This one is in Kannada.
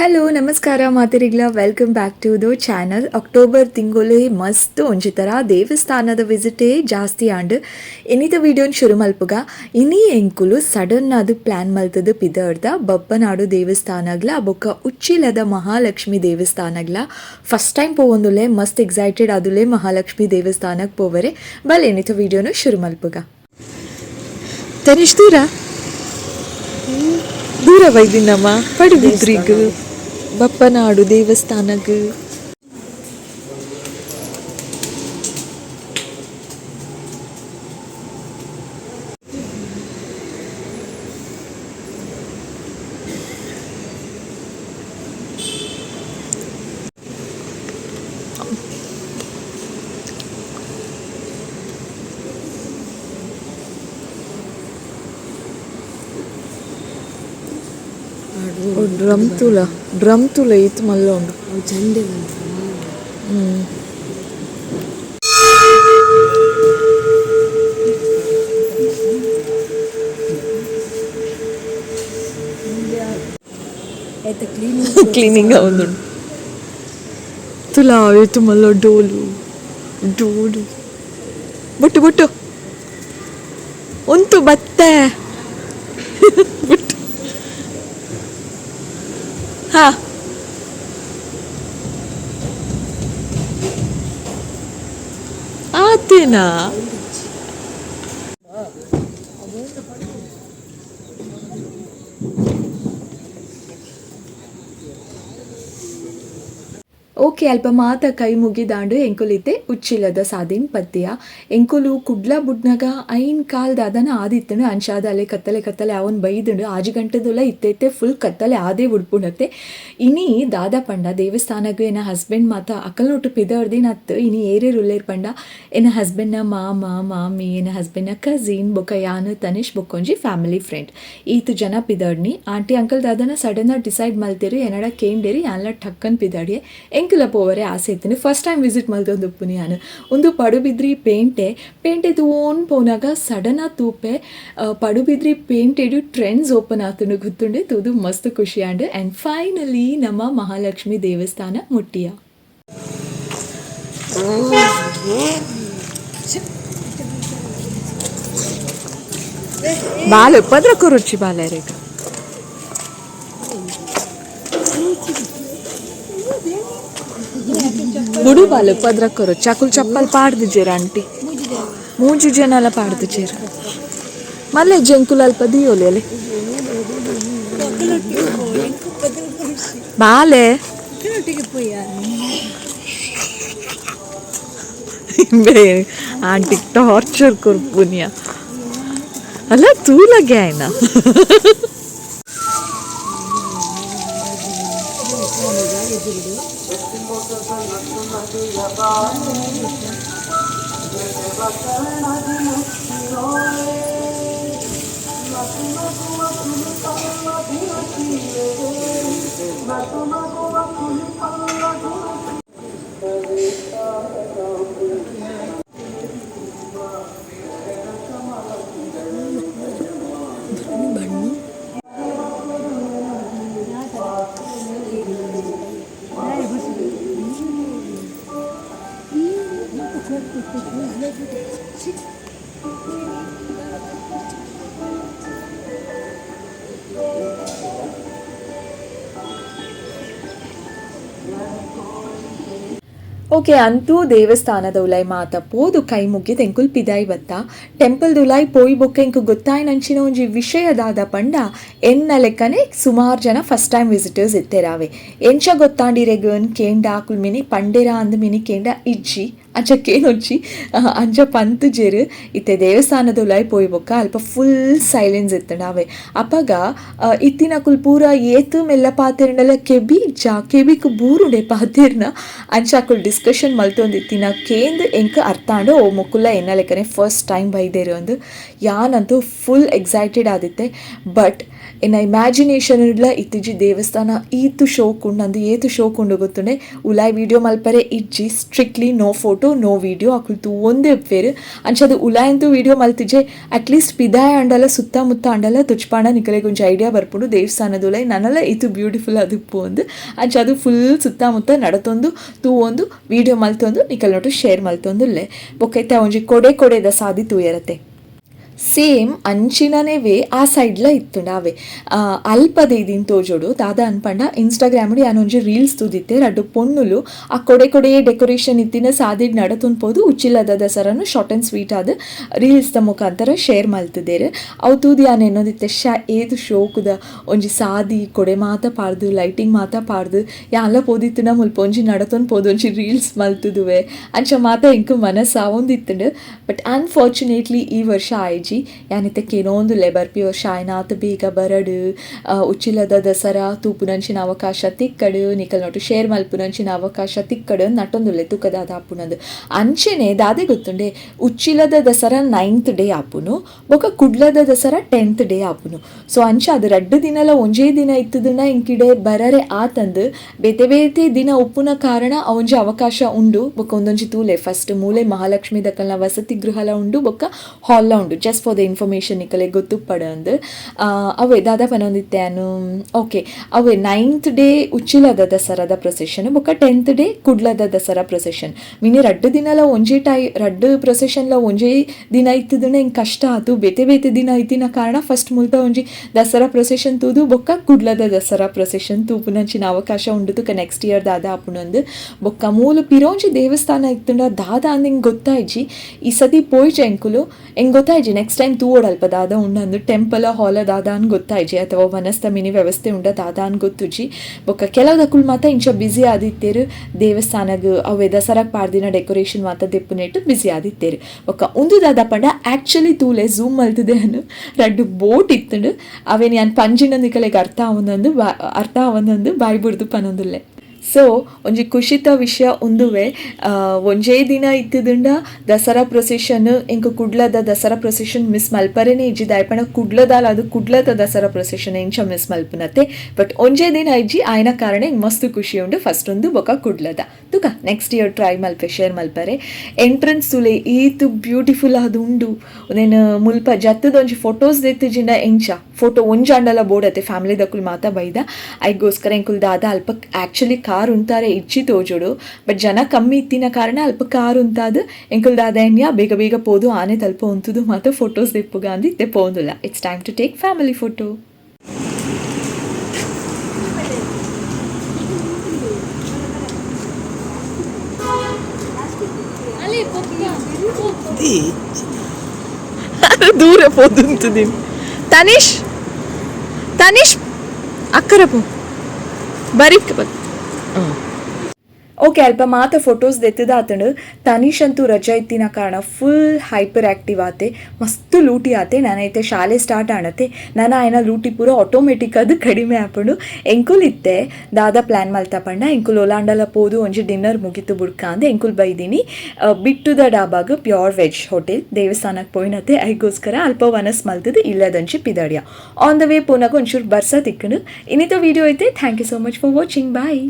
ಹಲೋ ನಮಸ್ಕಾರ ಮಾತಿರಿಗ್ಲ welcome back to the channel. October ತಿಂಗಳು ಮಸ್ತ್ ಒಂಜಿತರ ದೇವಸ್ಥಾನದ ವಿಸಿಟೇ ಜಾಸ್ತಿ ಆಂಡ್ ಇನ್ನಿತ ವಿಡಿಯೋನ ಶುರು ಮಲ್ಪುಗ ಇನ್ನಿ ಎಂಕುಲು ಸಡನ್ ಅದು ಪ್ಲಾನ್ ಮಲ್ತದ ಪಿದರ್ದ ಬಪ್ಪನಾಡು ದೇವಸ್ಥಾನಗ್ಲ ಬೊಕ್ಕ ಉಚ್ಚಿಲದ ಮಹಾಲಕ್ಷ್ಮಿ ದೇವಸ್ಥಾನಗ್ಲ ಫಸ್ಟ್ ಟೈಮ್ ಪೋವೊಂದುಲೆ ಮಸ್ತ್ ಎಕ್ಸೈಟೆಡ್ ಆದುಲೆ ಮಹಾಲಕ್ಷ್ಮಿ ದೇವಸ್ಥಾನಕ್ಕೆ ಪೋವರೆ ಬಲ್ ಇನ್ನಿತ ವಿಡಿಯೋನ ಶುರು ಮಲ್ಪುಗ. ತನಿಷ್ ದೂರ ಬೈದಿನಮ್ಮ ಪಡುಬಿದ್ರಿಗ್ ಬಪ್ಪನಾಡು ದೇವಸ್ಥಾನಗ್ ಡ್ರಮ್ ತುಲ ಇತ್ತು ಮಲ್ಲ ಉಂಡು ಜಂಡೆ ಕ್ಲೀನಿಂಗ್ ಉಂಡು ತುಲ ಇತ್ತು ಮಲ್ಲ ಡೋಲು ಡೋಲು ಬೊಟ್ಟು ಬೊಟ್ಟು ಉಂಟು ಬತ್ತೆ ಹಾ ಆತೇನಾ ಓಕೆ ಅಲ್ಪ ಮಾತ ಕೈ ಮುಗಿದಾಂಡು ಎಂಕುಲಿತ್ತೆ ಉಚ್ಚಿಲದ ಸಾದಿನ್ ಪದ್ಯ ಎಂಕುಲು ಕುಡ್ಲ ಬುಡ್ನಗ ಐನ್ ಕಾಲ್ ದಾದನ ಆದಿತ್ತನು ಅಂಚಾದಲೆ ಕತ್ತಲೆ ಅವನ್ ಬೈದುಂಡು ಆಜು ಗಂಟೆದುಲ ಇತ್ತೆ ಫುಲ್ ಕತ್ತಲೆ ಆದೇ ಉಡ್ಪುಣತ್ತೆ ಇನಿ ದಾದ ಪಂಡ ದೇವಸ್ಥಾನಗೂ ಏನ ಹಸ್ಬೆಂಡ್ ಮಾತ ಅಕ್ಕಲ್ನೊಟ್ಟು ಪಿದರ್ದಿನ ಅತ್ತು ಇನಿ ಏರೇರು ಉಲ್ಲೇರ್ ಪಂಡ ಏನ ಹಸ್ಬೆಂಡ್ನ ಮಾಮ ಮಾಮಿ ಏನ ಹಸ್ಬೆಂಡ್ನ ಕಝಿನ್ ಬೊಕ್ಕ ಯಾನು ತನಿಷ್ ಬೊಕ್ಕೊಂಜಿ ಫ್ಯಾಮಿಲಿ ಫ್ರೆಂಡ್ ಈತು ಜನ ಪಿದರ್ನಿ ಆಂಟಿ ಅಂಕಲ್ ದಾದನ ಸಡನ್ ಡಿಸೈಡ್ ಮಲ್ತೇರು ಏನಡ ಕೇಂಡೇರಿ ಯಾನ್ಲ ಟಕ್ಕನ್ ಪಿದಡಿಯೆ ಎಂಕುಲ ಪೋವರೆ ಆಸೆ ಇತ್ತು ಫಸ್ಟ್ ಟೈಮ್ ವಿಸಿಟ್ ಮಲ್ತೊಂದು ಉಪ್ಪುನಿ ನಾನು ಒಂದು ಪಡುಬಿದ್ರಿ ಪೇಂಟೆ ತೂನ್ ಪೋನಾಗ ಸಡನ್ ತೂಪೆ ಪಡುಬಿದ್ರಿ ಪೇಂಟೆಡು ಟ್ರೆಂಡ್ಸ್ ಓಪನ್ ಆತನು ಗೊತ್ತುಂಡೆ ತೂದು ಮಸ್ತ್ ಖುಷಿ ಆ್ಯಂಡ್ ಫೈನಲಿ ನಮ್ಮ ಮಹಾಲಕ್ಷ್ಮಿ ದೇವಸ್ಥಾನ ಮುಟ್ಟಿಯ ಬಾಲ ಪದ್ರಕ್ಕೂ ರುಚಿ ಬಾಲ ರೇಖ ಬುಡು ಬಾಲು ಪದ್ರಕ್ಕರು ಚಕುಲ್ ಚಪ್ಪಲ್ ಪಾಡ್ದಿಜೇರ ಆಂಟಿ ಮೂಜು ಜನ ಎಲ್ಲ ಪಾಡ್ದಿಜೇರ ಮಲ್ಲೆ ಜಂಕುಲ್ ಅಲ್ಪ ದಿಯೋಲೆ ಬಾಲೆ ಆಂಟಿ ಟಾರ್ಚರ್ ಕೊರ್ಪುನಿಯ ಅಲ್ಲ ತೂಲಗೆ ಆಯ್ನ ಓಕೆ ಅಂತೂ ದೇವಸ್ಥಾನದ ಉಲಾಯ್ ಮಾತ ಪೋದು ಕೈ ಮುಗಿದು ಎಂಕುಲ್ ಪಿದಾಯಿ ಬತ್ತ ಟೆಂಪಲ್ ಉಲಾಯ್ ಪೋಯಿ ಬೊಕ್ಕ ಎಂಕು ಗೊತ್ತಾಯ್ನಂಚಿನ ಒಂಜಿ ವಿಷಯದಾದ ಪಂಡ ಎನ್ನ ಲೆಕ್ಕನೆ ಸುಮಾರು ಜನ ಫಸ್ಟ್ ಟೈಮ್ ವಿಸಿಟರ್ಸ್ ಇತ್ತೇರಾವೆ ಎಂಚ ಗೊತ್ತಾಂಡಿರೆಗನ್ ಕೇಂಡ ಆಕುಲ್ ಮಿನಿ ಪಂಡೆರ ಅಂದ್ ಮಿನಿ ಕೇಂಡ ಇಜ್ಜಿ ಅಂಚ ಕೇನೊಚ್ಚಿ ಅಂಚ ಪಂತು ಜೇರು ಇತ್ತೆ ದೇವಸ್ಥಾನದ ಉಲಾಯ್ ಪೋಯಿ ಬೊಕ್ಕ ಅಲ್ಪ ಫುಲ್ ಸೈಲೆನ್ಸ್ ಇತ್ತಂಡಾವೆ ಅಪಗ ಇತ್ತಿನಕುಲ್ ಪೂರ ಏತು ಮೆಲ್ಲ ಪಾತೆರ್ನಲ್ಲ ಕೆಬಿಕ್ ಬೂರುಂಡೆ ಪಾತೆರ್ನ ಅಂಚ ಅಕುಲ್ ಡಿಸ್ಕಷನ್ ಮಲ್ತೊಂದಿತ್ತಿನ ಕೇಂದ್ ಎಂಕ್ ಅರ್ಥಾಂಡು ಓ ಮುಕುಲ್ಲ ಎನ್ನ ಲೆಕ್ಕನೆ ಫಸ್ಟ್ ಟೈಮ್ ಬೈದೇರು ಅಂದು ಯಾನಂತೂ ಫುಲ್ ಎಕ್ಸೈಟೆಡ್ ಆದಿತ್ತೆ ಬಟ್ ಎನ್ನ ಇಮ್ಯಾಜಿನೇಷನ್ ಇತ್ತಿಜಿ ದೇವಸ್ಥಾನ ಈತು ಶೋಕ್ ಉಂಡು ಏತು ಶೋಕ್ ಉಂಡು ಗೊತ್ತುಂಡೆ ಉಲಾಯ್ ವಿಡಿಯೋ ಮಲ್ಪರೆ ಇಜ್ಜಿ strictly no photo no video ಅಕುಲ್ತು ಒಂದೇ ಉಪ್ಪೇರು ಅಂಚದು ಉಲಾಯಂತೂ ವಿಡಿಯೋ ಮಲ್ತಿಜೆ ಅಟ್ಲೀಸ್ಟ್ ಪಿದಾಯ ಅಂಡಲ ಸುತ್ತಮುತ್ತ ಅಂಡಲ ತುಚ್ಪಾಂಡ ನಿಕಲೆಗೆ ಒಂಜಿ ಐಡಿಯಾ ಬರ್ಪುಂಡು ದೇವಸ್ಥಾನದ ಉಲಾಯ್ ನನಲ ಇದು ಬ್ಯೂಟಿಫುಲ್ ಅದು ಉಪ್ಪು ಅಂಚ ಅದು ಫುಲ್ ಸುತ್ತಮುತ್ತ ನಡತೊಂದು ತೂವೊಂದು ವಿಡಿಯೋ ಮಲ್ತೊಂದು ನಿಕಲ್ ನೋಟು ಶೇರ್ ಮಲ್ತೊಂದುಲ್ಲೆ ಬೊಕ್ಕೈತೆ ಒಂಜಿ ಕೊಡೆದ ಸಾದಿ ತೂಯರತೆ ಸೇಮ್ ಅಂಚಿನನೇ ವೇ ಆ ಸೈಡ್ಲ ಇತ್ತುಂಡು ಅವೆ ಅಲ್ಪದ ಇದೀನ್ ತೋಜೋಡು ದಾದ ಅನ್ಪಂಡ ಇನ್ಸ್ಟಾಗ್ರಾಮ್ ಯಾನೊಂಜಿ ರೀಲ್ಸ್ ತೂದಿತ್ತೆ ರಡ್ಡು ಪೊಣ್ಣುಲು ಆ ಕೊಡೆ ಡೆಕೋರೇಷನ್ ಇತ್ತಿನ ಸಾದಿಡ್ ನಡತೊಂದ್ಪೋದು ಉಚ್ಚಿಲದ ದಸರನು ಶಾರ್ಟ್ ಆ್ಯಂಡ್ ಸ್ವೀಟ್ ಆದ ರೀಲ್ಸ್ ದ ಮುಖಾಂತರ ಶೇರ್ ಮಲ್ತಿದ್ದೇರು ಅವು ತೂದಿ ಯಾನ್ ಎನ್ನೋದಿತ್ತೆ ಏದು ಶೋಕುದ ಒಂಜಿ ಸಾದಿ ಕೊಡೆ ಮಾತ ಪಾಡ್ದು ಲೈಟಿಂಗ್ ಮಾತ ಪಾಡ್ದು ಯಾನ್ಲ ಪೋದಿತ್ತಿನ ಮುಲ್ಪ ಒಂಜಿ ನಡತೊಂದು ಪೋದು ಒಂಜಿ ರೀಲ್ಸ್ ಮಲ್ತುದುವೆ ಅಂಚ ಮಾತ ಇಂಕು ಮನಸ್ಸು ಆವೊಂದಿತ್ತುಂಡು ಬಟ್ ಅನ್ಫಾರ್ಚುನೇಟ್ಲಿ ಈ ವರ್ಷ ಆಯ್ಜಿ ಯಾನಿತ್ತೆ ಕೆಲವೊಂದು ಬರ್ಪಿ ವರ್ಷ ಆಯ್ನಾತ್ ಬೇಗ ಬರಡು ಉಚ್ಚಿಲದ ದಸರಾ ತೂಪುನಂಚಿನ ಅವಕಾಶ ತಿಕ್ಕಡು ನಿಕಲ್ ನೋಟು ಶೇರ್ ಮಲ್ಪುನಂಚಿನ ಅವಕಾಶ ತಿಕ್ಕಡು ನಟೊಂದುಲ್ಲೆ ತೂಕದಾದ ಆಪುನಂದು ಅಂಚೆನೆ ದಾದೆ ಗೊತ್ತುಂಡೆ ಉಚ್ಚಿಲದ ದಸರಾ 9th ಡೇ ಆಪುನು ಬೊಕ ಕುಡ್ಲದ ದಸರಾ 10th ಡೇ ಆಪುನು ಸೊ ಅಂಚ ಅದು ರಡ್ಡು ದಿನಲ ಒಂಜೇ ದಿನ ಇತ್ತದನ್ನ ಇಂಕಿಡೆ ಬರರೆ ಆತಂದು ಬೇತೆ ದಿನ ಉಪ್ಪುನ ಕಾರಣ ಒಂಜಿ ಅವಕಾಶ ಉಂಡು ಬೊಕ ಒಂದೊಂಜಿ ತೂಲೆ ಫಸ್ಟ್ ಮೂಲೆ ಮಹಾಲಕ್ಷ್ಮಿ ದಕ್ಕಲ್ನ ವಸತಿ ಗೃಹಲ ಉಂಡು ಬೊಕ ಹಾಲ್ಲ ಉಂಡು ಜಸ್ಟ್ ಫಾರ್ ದ ಇನ್ಫಾರ್ಮೇಷನ್ ನಿಕಲೆ ಗೊತ್ತು ಪಡಂದು ಅವೇ ದಾದ ಪನೊಂದಿತ್ತೇನು ಓಕೆ ಅವೇ 9th ಡೇ ಉಚ್ಚಿಲದ ದಸರಾದ ಪ್ರೊಸೆಷನ್ ಬೊಕ 10th ಡೇ ಕುಡ್ಲದ ದಸರಾ ಪ್ರೊಸೆಷನ್ ಮೀನಿ ರಡ್ಡು ದಿನಲ ಒಂಜೇ ರಡ್ಡು ಪ್ರೊಸೆಷನ್ಲ ಒಂಜೇ ದಿನ ಇತ್ತದನ್ನ ಹಿಂಗೆ ಕಷ್ಟ ಆತು ಬೇತೆ ದಿನ ಇತ್ತಿನ ಕಾರಣ ಫಸ್ಟ್ ಮುಲ್ತ ಒಂಜಿ ದಸರಾ ಪ್ರೊಸೆಷನ್ ತೂದು ಬೊಕ್ಕ ಕುಡ್ಲದ ದಸರಾ ಪ್ರೊಸೆಷನ್ ತೂಪುನಂಚಿನ ಅವಕಾಶ ಉಂಡು ತುಕ ನೆಕ್ಸ್ಟ್ ಇಯರ್ ದಾದ ಆಪುನಂದು ಬೊಕ್ಕ ಮೂಲು ಪಿರೋಂಜಿ ದೇವಸ್ಥಾನ ಇತ್ತುಂಡ ದಾದ ಅಂದ್ ಹಿಂಗೆ ಗೊತ್ತಾಯ್ಜಿ ಈ ಸತಿ ಪೋಯ್ಜ ಎಂಕುಲು ಹೆಂಗೆ ಗೊತ್ತಾಯ್ಜಿ ನೆಕ್ಸ್ಟ್ ಟೈಮ್ ತೂವೋಡಲ್ಪ ದಾದ ಉಂಡಂದು ಟೆಂಪಲ್ ಹಾಲ ದಾದ ಅನ್ ಗೊತ್ತಾಯ್ಜಿ ಅಥವಾ ವನಸ್ತ ಮಿನಿ ವ್ಯವಸ್ಥೆ ಉಂಡ ದಾದ ಅನ್ ಗೊತ್ತುಜಿ ಬೊಕ್ಕ ಕೆಲವುದಕ್ಕುಲ್ ಮಾತ ಇಂಚ ಬ್ಯುಸಿ ಆದಿತ್ತೇರು ದೇವಸ್ಥಾನಗ್ ಅವೇ ದಸರಾಗ್ ಪಾಡ್ದಿನ ಡೆಕೋರೇಷನ್ ಮಾತ ದೆಪ್ಪುನೆಟ್ಟು ಬ್ಯುಸಿ ಆದಿತ್ತೇರು ಬೊಕ್ಕ ಉಂದು ದಾದ ಪಂಡ ಆ್ಯಕ್ಚುಲಿ ತೂಲೆ ಝೂಮ್ ಮಲ್ತಿದೆ ಅನ್ನು ರಡ್ಡು ಬೋಟ್ ಇತ್ತುಂಡು ಅವೇನು ಯಾನ್ ಪಂಜಿನ ನಿಕಲೆಗೆ ಅರ್ಥ ಆವೊಂದೊಂದು ಬಾಯಿ ಬಿಡ್ದು ಪನೊಂದುಲ್ಲೆ ಸೊ ಒಂಜಿ ಖುಷಿತ ವಿಷಯ ಒಂದುವೆ ಒಂಜೇ ದಿನ ಇತ್ತುದುಂಡ ದಸರಾ ಪ್ರೊಸೆಷನ್ ಇಂಕ ಕುಡ್ಲದ ದಸರಾ ಪ್ರೊಸೆಷನ್ ಮಿಸ್ ಮಲ್ಪರೇನೆ ಇಜ್ಜಿ ದಾಯ್ಪಣ ಕುಡ್ಲದಾಲ ಅದು ಕುಡ್ಲದ ದಸರಾ ಪ್ರೊಸೆಷನ್ ಇಂಚ ಮಿಸ್ ಮಲ್ಪುನತ್ತೆ ಬಟ್ ಒಂಜೇ ದಿನ ಇಜ್ಜಿ ಆಯ್ನ ಕಾರಣ ಹಿಂಗೆ ಮಸ್ತ್ ಖುಷಿ ಉಂಡು ಫಸ್ಟ್ ಒಂದು ಬೊಕ ಕುಡ್ಲದ ತುಕ ನೆಕ್ಸ್ಟ್ ಇಯರ್ ಟ್ರೈ ಮಲ್ಪೆ ಶೇರ್ ಮಲ್ಪರೆ ಎಂಟ್ರೆನ್ಸ್ ತುಲೆ ಈತು ಬ್ಯೂಟಿಫುಲ್ ಅದು ಉಂಡುನೇನು ಮುಲ್ಪ ಜತ್ತದೊಂಜಿ ಫೋಟೋಸ್ ದೆತ್ತಿಜಿಂಡ ಎಂಚ ಫೋಟೋ ಒಂಜಾಂಡಲ ಬೋಡತ್ತೆ ಫ್ಯಾಮಿಲಿ ದಕ್ಕುಲ್ ಮಾತ ಬೈದ ಐಗೋಸ್ಕರ ಎಂಕುಲ್ ದಾದ ಅಲ್ಪ ಆ್ಯಕ್ಚುಲಿ ಕಾರ್ ಉಂತಾರೆ ಇಜ್ಜಿ ತೋಜುಡು ಬಟ್ ಜನ ಕಮ್ಮಿ ಇತ್ತಿನ ಕಾರಣ ಅಲ್ಪ ಕಾರ್ ಉಂತಾದು ಎಂಕುಲ್ ದಾದ ಎಣ್ಯ ಬೇಗ ಪೋದು ಆನೆ ತಲ್ಪ ಉಂತುದು ಮತ್ತು ಫೋಟೋಸ್ ದೆಪ್ಪುಗ ಅಂದಿ ದೆಪ್ಪೋಂದುಲ್ಲ it's time to take family photo ದೂರ ಪೋದುಂತುದಿ ತನಿಷ್ ಅಕ್ಕರ ಪೋ ಬರೀಕ್ ಓಕೆ ಅಲ್ಪ ಮಾತ ಫೋಟೋಸ್ ದೆತ್ತದ ಆತಂಡು ತನೀಶ್ ಅಂತೂ ರಜಾ ಇತ್ತಿನ ಕಾರಣ ಫುಲ್ ಹೈಪರ್ ಆ್ಯಕ್ಟಿವ್ ಆತೆ ಮಸ್ತ್ ಲೂಟಿ ಆತೆ ನಾನೈತೆ ಶಾಲೆ ಸ್ಟಾರ್ಟ್ ಆಣತ್ತೆ ನಾನು ಆಯ್ನ ಲೂಟಿ ಪೂರ ಆಟೋಮೆಟಿಕ್ ಅದು ಕಡಿಮೆ ಆಪಂಡು ಎಂಕುಲ್ ಇತ್ತೆ ದಾದ ಪ್ಲ್ಯಾನ್ ಮಲ್ತಾ ಪಂಡ ಎಂಕುಲ್ ಒಲಾಂಡಲ ಪೋದು ಒಂಜಿ ಡಿನ್ನರ್ ಮುಗಿತು ಬುಡ್ಕ ಅಂದೆ ಎಂಕುಲ್ ಬೈದಿನಿ ಬಿಟ್ಟು ದ ಡಾಬಾಗ ಪ್ಯೂರ್ ವೆಜ್ ಹೋಟೆಲ್ ದೇವಸ್ಥಾನಕ್ಕೆ ಪೋಯ್ನತ್ತೆ ಐಗೋಸ್ಕರ ಅಲ್ಪ ವನಸ್ ಮಲ್ತದು ಇಲ್ಲದಂಚಿ ಪಿದಾಡ್ಯ ಆನ್ ದ ವೇ ಪೋನಾಗ ಒಂಚೂರು ಬರ್ಸ ತಿಕ್ಕನು ಇನ್ನಿತ ವಿಡಿಯೋ ಐತೆ thank you so much for watching bye